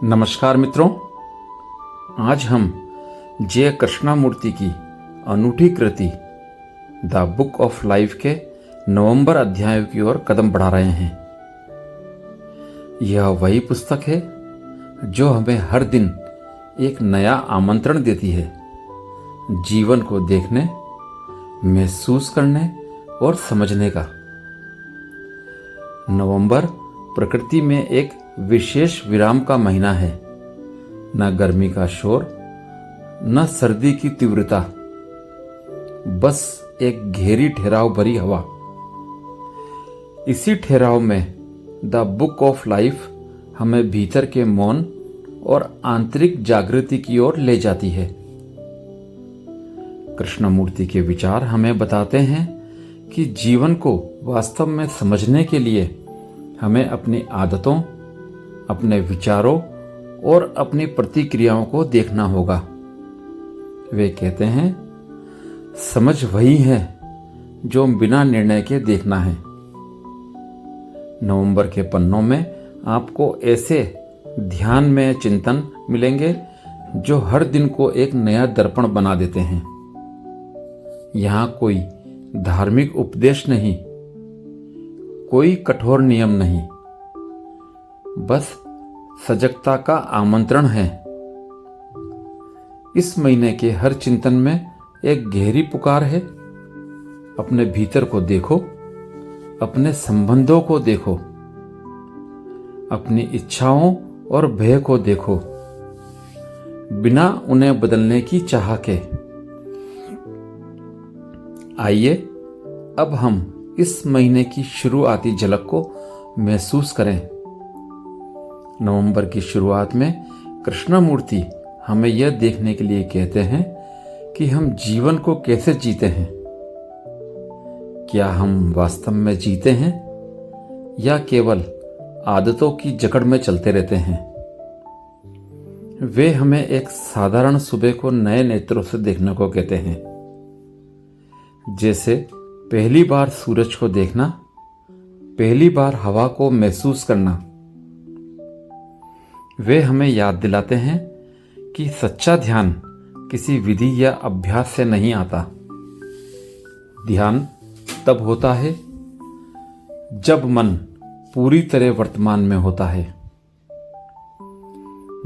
नमस्कार मित्रों, आज हम जय कृष्णामूर्ति की अनूठी कृति द बुक ऑफ लाइफ के नवंबर अध्याय की ओर कदम बढ़ा रहे हैं। यह वही पुस्तक है जो हमें हर दिन एक नया आमंत्रण देती है, जीवन को देखने, महसूस करने और समझने का। नवंबर प्रकृति में एक विशेष विराम का महीना है। न गर्मी का शोर, न सर्दी की तीव्रता, बस एक गहरी ठहराव भरी हवा। इसी ठहराव में द बुक ऑफ लाइफ हमें भीतर के मौन और आंतरिक जागृति की ओर ले जाती है। कृष्णमूर्ति के विचार हमें बताते हैं कि जीवन को वास्तव में समझने के लिए हमें अपनी आदतों, अपने विचारों और अपनी प्रतिक्रियाओं को देखना होगा। वे कहते हैं, समझ वही है जो बिना निर्णय के देखना है। नवंबर के पन्नों में आपको ऐसे ध्यान में चिंतन मिलेंगे जो हर दिन को एक नया दर्पण बना देते हैं। यहाँ कोई धार्मिक उपदेश नहीं, कोई कठोर नियम नहीं, बस सजगता का आमंत्रण है। इस महीने के हर चिंतन में एक गहरी पुकार है। अपने भीतर को देखो, अपने संबंधों को देखो, अपनी इच्छाओं और भय को देखो, बिना उन्हें बदलने की चाह के। आइए अब हम इस महीने की शुरुआती झलक को महसूस करें। नवंबर की शुरुआत में कृष्णमूर्ति हमें यह देखने के लिए कहते हैं कि हम जीवन को कैसे जीते हैं। क्या हम वास्तव में जीते हैं या केवल आदतों की जकड़ में चलते रहते हैं। वे हमें एक साधारण सुबह को नए नेत्रों से देखने को कहते हैं, जैसे पहली बार सूरज को देखना, पहली बार हवा को महसूस करना। वे हमें याद दिलाते हैं कि सच्चा ध्यान किसी विधि या अभ्यास से नहीं आता। ध्यान तब होता है जब मन पूरी तरह वर्तमान में होता है।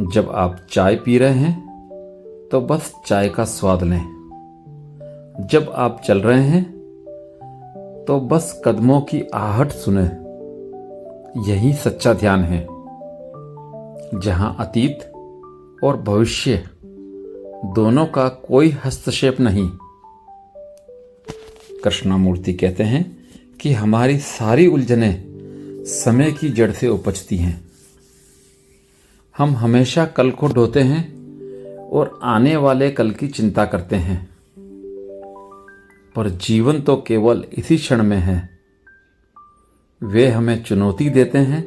जब आप चाय पी रहे हैं तो बस चाय का स्वाद लें। जब आप चल रहे हैं तो बस कदमों की आहट सुने। यही सच्चा ध्यान है, जहां अतीत और भविष्य दोनों का कोई हस्तक्षेप नहीं। कृष्णमूर्ति कहते हैं कि हमारी सारी उलझनें समय की जड़ से उपजती हैं। हम हमेशा कल को ढोते हैं और आने वाले कल की चिंता करते हैं, पर जीवन तो केवल इसी क्षण में है। वे हमें चुनौती देते हैं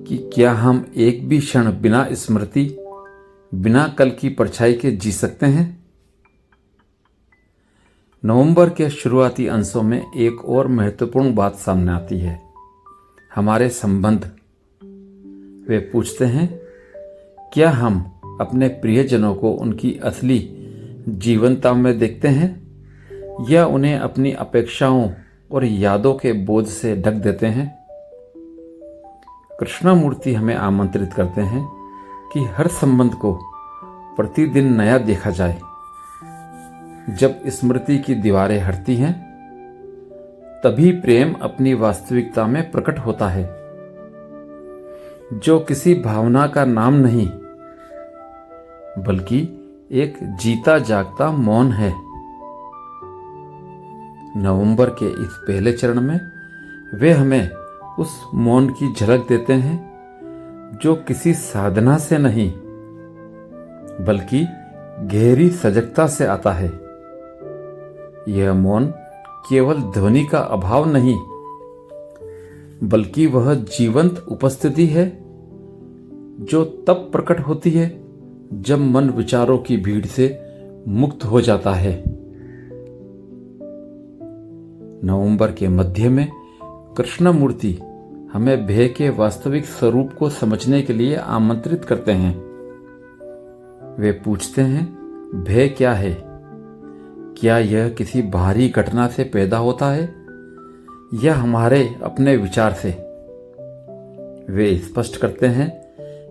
कि क्या हम एक भी क्षण बिना स्मृति, बिना कल की परछाई के जी सकते हैं। नवंबर के शुरुआती अंशों में एक और महत्वपूर्ण बात सामने आती है, हमारे संबंध। वे पूछते हैं, क्या हम अपने प्रियजनों को उनकी असली जीवनता में देखते हैं या उन्हें अपनी अपेक्षाओं और यादों के बोझ से ढक देते हैं। कृष्णमूर्ति हमें आमंत्रित करते हैं कि हर संबंध को प्रतिदिन नया देखा जाए। जब स्मृति की दीवारें हटती हैं, तभी प्रेम अपनी वास्तविकता में प्रकट होता है, जो किसी भावना का नाम नहीं, बल्कि एक जीता जागता मौन है। नवंबर के इस पहले चरण में वे हमें उस मौन की झलक देते हैं, जो किसी साधना से नहीं, बल्कि गहरी सजगता से आता है। यह मौन केवल ध्वनि का अभाव नहीं, बल्कि वह जीवंत उपस्थिति है जो तब प्रकट होती है जब मन विचारों की भीड़ से मुक्त हो जाता है। नवंबर के मध्य में कृष्णमूर्ति हमें भय के वास्तविक स्वरूप को समझने के लिए आमंत्रित करते हैं। वे पूछते हैं, भय क्या है? क्या यह किसी बाहरी घटना से पैदा होता है या हमारे अपने विचार से? वे स्पष्ट करते हैं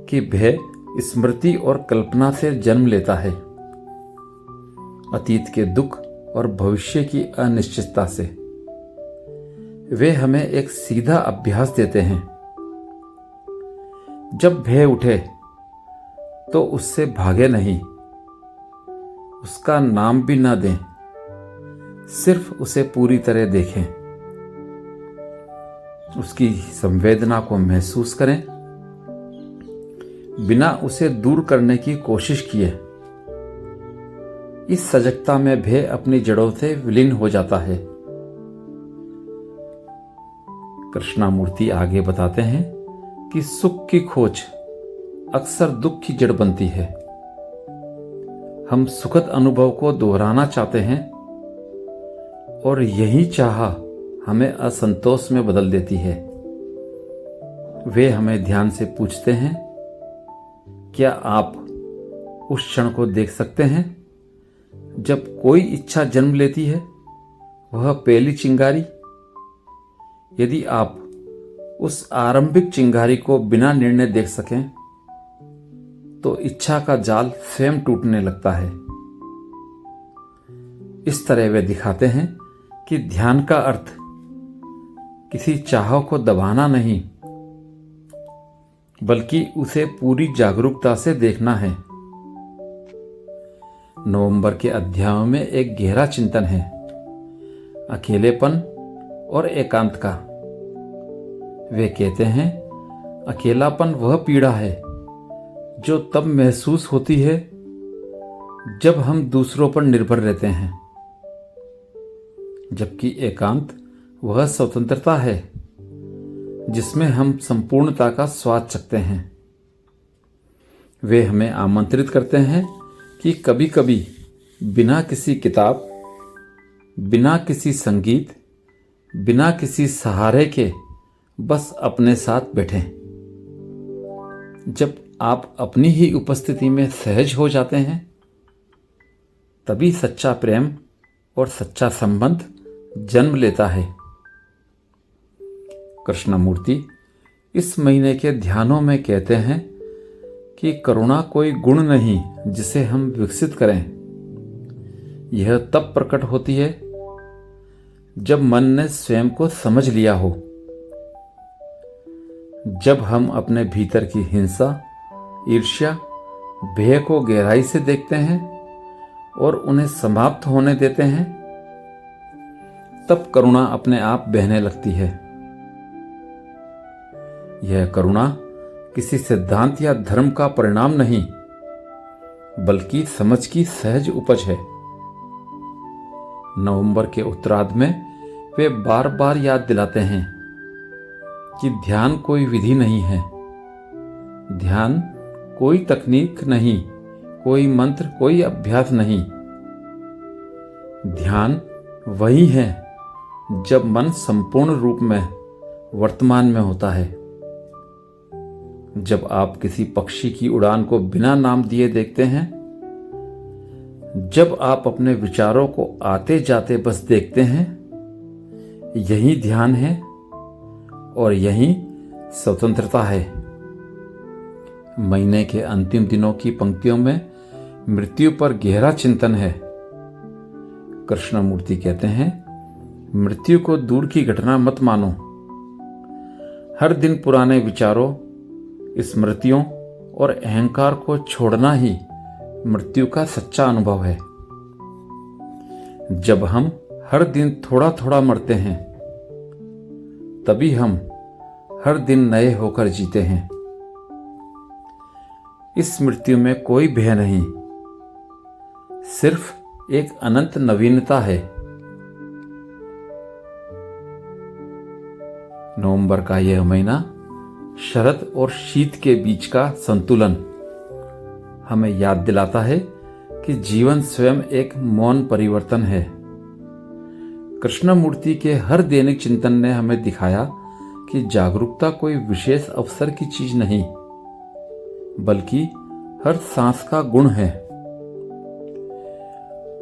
कि भय स्मृति और कल्पना से जन्म लेता है, अतीत के दुख और भविष्य की अनिश्चितता से। वे हमें एक सीधा अभ्यास देते हैं। जब भय उठे तो उससे भागे नहीं, उसका नाम भी ना दें, सिर्फ उसे पूरी तरह देखें, उसकी संवेदना को महसूस करें, बिना उसे दूर करने की कोशिश किए। इस सजगता में भय अपनी जड़ों से विलीन हो जाता है। कृष्णामूर्ति आगे बताते हैं कि सुख की खोज अक्सर दुख की जड़ बनती है। हम सुखद अनुभव को दोहराना चाहते हैं और यही चाह हमें असंतोष में बदल देती है। वे हमें ध्यान से पूछते हैं, क्या आप उस क्षण को देख सकते हैं जब कोई इच्छा जन्म लेती है, वह पहली चिंगारी? यदि आप उस आरंभिक चिंगारी को बिना निर्णय देख सकें तो इच्छा का जाल स्वयं टूटने लगता है। इस तरह वे दिखाते हैं कि ध्यान का अर्थ किसी चाह को दबाना नहीं, बल्कि उसे पूरी जागरूकता से देखना है। नवंबर के अध्यायों में एक गहरा चिंतन है, अकेलेपन और एकांत का। वे कहते हैं, अकेलापन वह पीड़ा है जो तब महसूस होती है जब हम दूसरों पर निर्भर रहते हैं, जबकि एकांत वह स्वतंत्रता है जिसमें हम संपूर्णता का स्वाद चखते हैं। वे हमें आमंत्रित करते हैं कि कभी कभी बिना किसी किताब, बिना किसी संगीत, बिना किसी सहारे के बस अपने साथ बैठें। जब आप अपनी ही उपस्थिति में सहज हो जाते हैं, तभी सच्चा प्रेम और सच्चा संबंध जन्म लेता है। कृष्णमूर्ति इस महीने के ध्यानों में कहते हैं कि करुणा कोई गुण नहीं जिसे हम विकसित करें। यह तब प्रकट होती है जब मन ने स्वयं को समझ लिया हो, जब हम अपने भीतर की हिंसा, ईर्ष्या, भय को गहराई से देखते हैं और उन्हें समाप्त होने देते हैं, तब करुणा अपने आप बहने लगती है। यह करुणा किसी सिद्धांत या धर्म का परिणाम नहीं, बल्कि समझ की सहज उपज है। नवंबर के उत्तरार्ध में वे बार बार याद दिलाते हैं कि ध्यान कोई विधि नहीं है, ध्यान कोई तकनीक नहीं, कोई मंत्र, कोई अभ्यास नहीं। ध्यान वही है जब मन संपूर्ण रूप में वर्तमान में होता है। जब आप किसी पक्षी की उड़ान को बिना नाम दिए देखते हैं, जब आप अपने विचारों को आते जाते बस देखते हैं, यही ध्यान है और यही स्वतंत्रता है। महीने के अंतिम दिनों की पंक्तियों में मृत्यु पर गहरा चिंतन है। कृष्णमूर्ति कहते हैं, मृत्यु को दूर की घटना मत मानो। हर दिन पुराने विचारों, स्मृतियों और अहंकार को छोड़ना ही मृत्यु का सच्चा अनुभव है। जब हम हर दिन थोड़ा थोड़ा मरते हैं, तभी हम हर दिन नए होकर जीते हैं। इस मृत्यु में कोई भय नहीं, सिर्फ एक अनंत नवीनता है। नवंबर का यह महीना शरद और शीत के बीच का संतुलन हमें याद दिलाता है कि जीवन स्वयं एक मौन परिवर्तन है। कृष्णमूर्ति के हर दैनिक चिंतन ने हमें दिखाया कि जागरूकता कोई विशेष अवसर की चीज नहीं, बल्कि हर सांस का गुण है।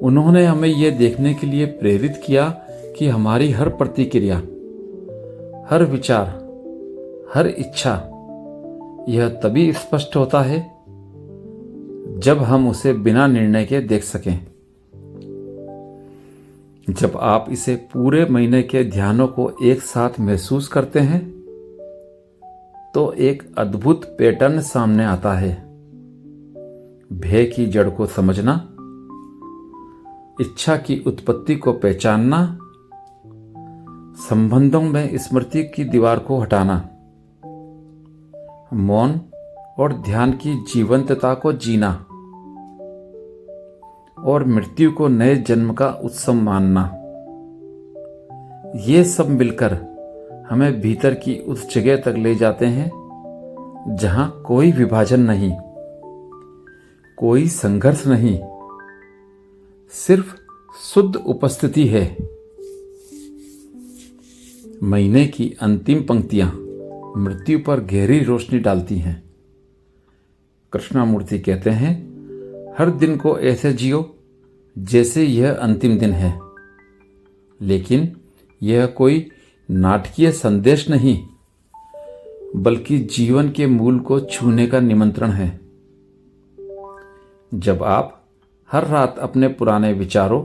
उन्होंने हमें यह देखने के लिए प्रेरित किया कि हमारी हर प्रतिक्रिया, हर विचार, हर इच्छा यह तभी स्पष्ट होता है जब हम उसे बिना निर्णय के देख सकें। जब आप इसे पूरे महीने के ध्यानों को एक साथ महसूस करते हैं तो एक अद्भुत पैटर्न सामने आता है। भय की जड़ को समझना, इच्छा की उत्पत्ति को पहचानना, संबंधों में स्मृति की दीवार को हटाना, मौन और ध्यान की जीवंतता को जीना और मृत्यु को नए जन्म का उत्सव मानना, ये सब मिलकर हमें भीतर की उस जगह तक ले जाते हैं जहां कोई विभाजन नहीं, कोई संघर्ष नहीं, सिर्फ शुद्ध उपस्थिति है। महीने की अंतिम पंक्तियां मृत्यु पर गहरी रोशनी डालती हैं। कृष्णमूर्ति कहते हैं, हर दिन को ऐसे जियो जैसे यह अंतिम दिन है। लेकिन यह कोई नाटकीय संदेश नहीं, बल्कि जीवन के मूल को छूने का निमंत्रण है। जब आप हर रात अपने पुराने विचारों,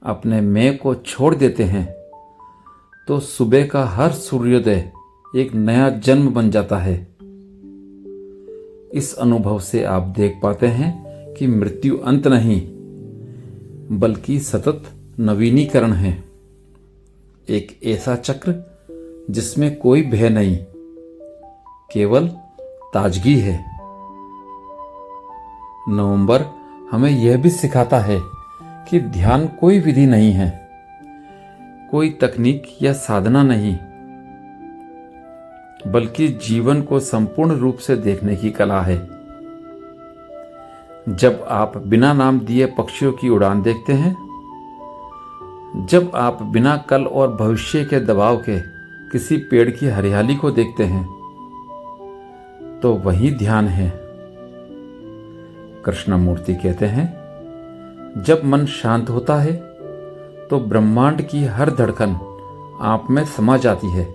अपने मैं को छोड़ देते हैं, तो सुबह का हर सूर्योदय एक नया जन्म बन जाता है। इस अनुभव से आप देख पाते हैं कि मृत्यु अंत नहीं, बल्कि सतत नवीनीकरण है। एक ऐसा चक्र जिसमें कोई भय नहीं, केवल ताजगी है। नवंबर हमें यह भी सिखाता है कि ध्यान कोई विधि नहीं है, कोई तकनीक या साधना नहीं, बल्कि जीवन को संपूर्ण रूप से देखने की कला है। जब आप बिना नाम दिए पक्षियों की उड़ान देखते हैं, जब आप बिना कल और भविष्य के दबाव के किसी पेड़ की हरियाली को देखते हैं, तो वही ध्यान है। कृष्णमूर्ति कहते हैं, जब मन शांत होता है तो ब्रह्मांड की हर धड़कन आप में समा जाती है।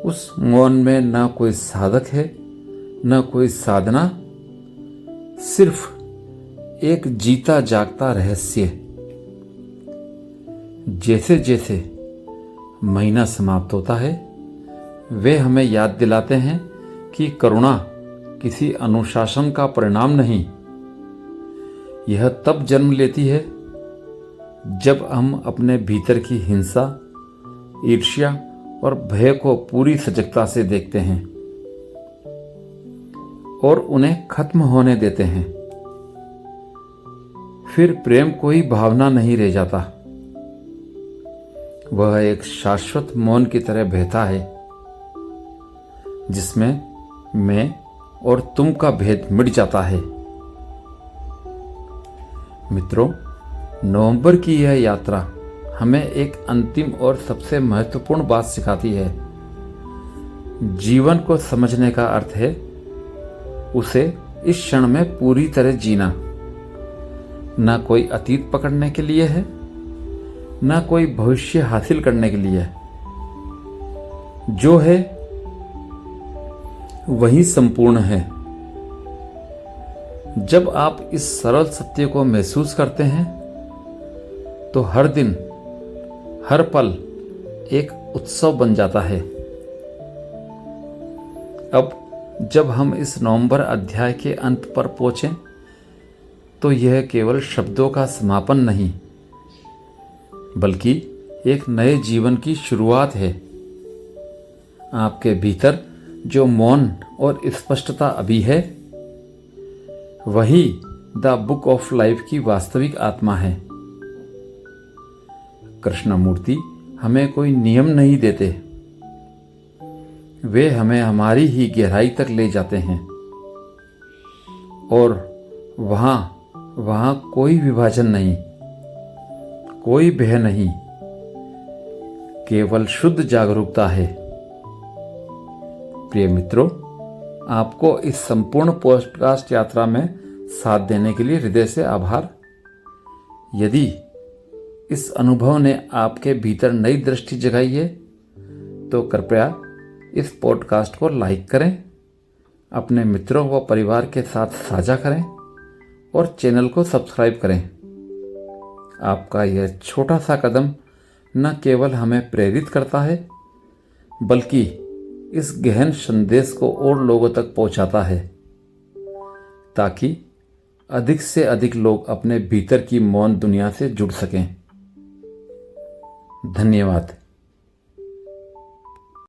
उस मौन में न कोई साधक है, न कोई साधना, सिर्फ एक जीता जागता रहस्य। जैसे जैसे महीना समाप्त होता है, वे हमें याद दिलाते हैं कि करुणा किसी अनुशासन का परिणाम नहीं, यह तब जन्म लेती है जब हम अपने भीतर की हिंसा, ईर्ष्या और भय को पूरी सजगता से देखते हैं और उन्हें खत्म होने देते हैं। फिर प्रेम कोई भावना नहीं रह जाता, वह एक शाश्वत मौन की तरह बहता है, जिसमें मैं और तुम का भेद मिट जाता है। मित्रों, नवंबर की यह यात्रा हमें एक अंतिम और सबसे महत्वपूर्ण बात सिखाती है। जीवन को समझने का अर्थ है उसे इस क्षण में पूरी तरह जीना। ना कोई अतीत पकड़ने के लिए है, ना कोई भविष्य हासिल करने के लिए है। जो है वही संपूर्ण है। जब आप इस सरल सत्य को महसूस करते हैं तो हर दिन, हर पल एक उत्सव बन जाता है। अब जब हम इस नवंबर अध्याय के अंत पर पहुंचे तो यह केवल शब्दों का समापन नहीं, बल्कि एक नए जीवन की शुरुआत है। आपके भीतर जो मौन और स्पष्टता अभी है, वही द बुक ऑफ लाइफ की वास्तविक आत्मा है। कृष्णमूर्ति हमें कोई नियम नहीं देते, वे हमें हमारी ही गहराई तक ले जाते हैं और वहां कोई विभाजन नहीं, कोई भय नहीं, केवल शुद्ध जागरूकता है। प्रिय मित्रों, आपको इस संपूर्ण पॉडकास्ट यात्रा में साथ देने के लिए हृदय से आभार। यदि इस अनुभव ने आपके भीतर नई दृष्टि जगाई है तो कृपया इस पॉडकास्ट को लाइक करें, अपने मित्रों व परिवार के साथ साझा करें और चैनल को सब्सक्राइब करें। आपका यह छोटा सा कदम न केवल हमें प्रेरित करता है बल्कि इस गहन संदेश को और लोगों तक पहुंचाता है ताकि अधिक से अधिक लोग अपने भीतर की मौन दुनिया से जुड़ सकें। धन्यवाद।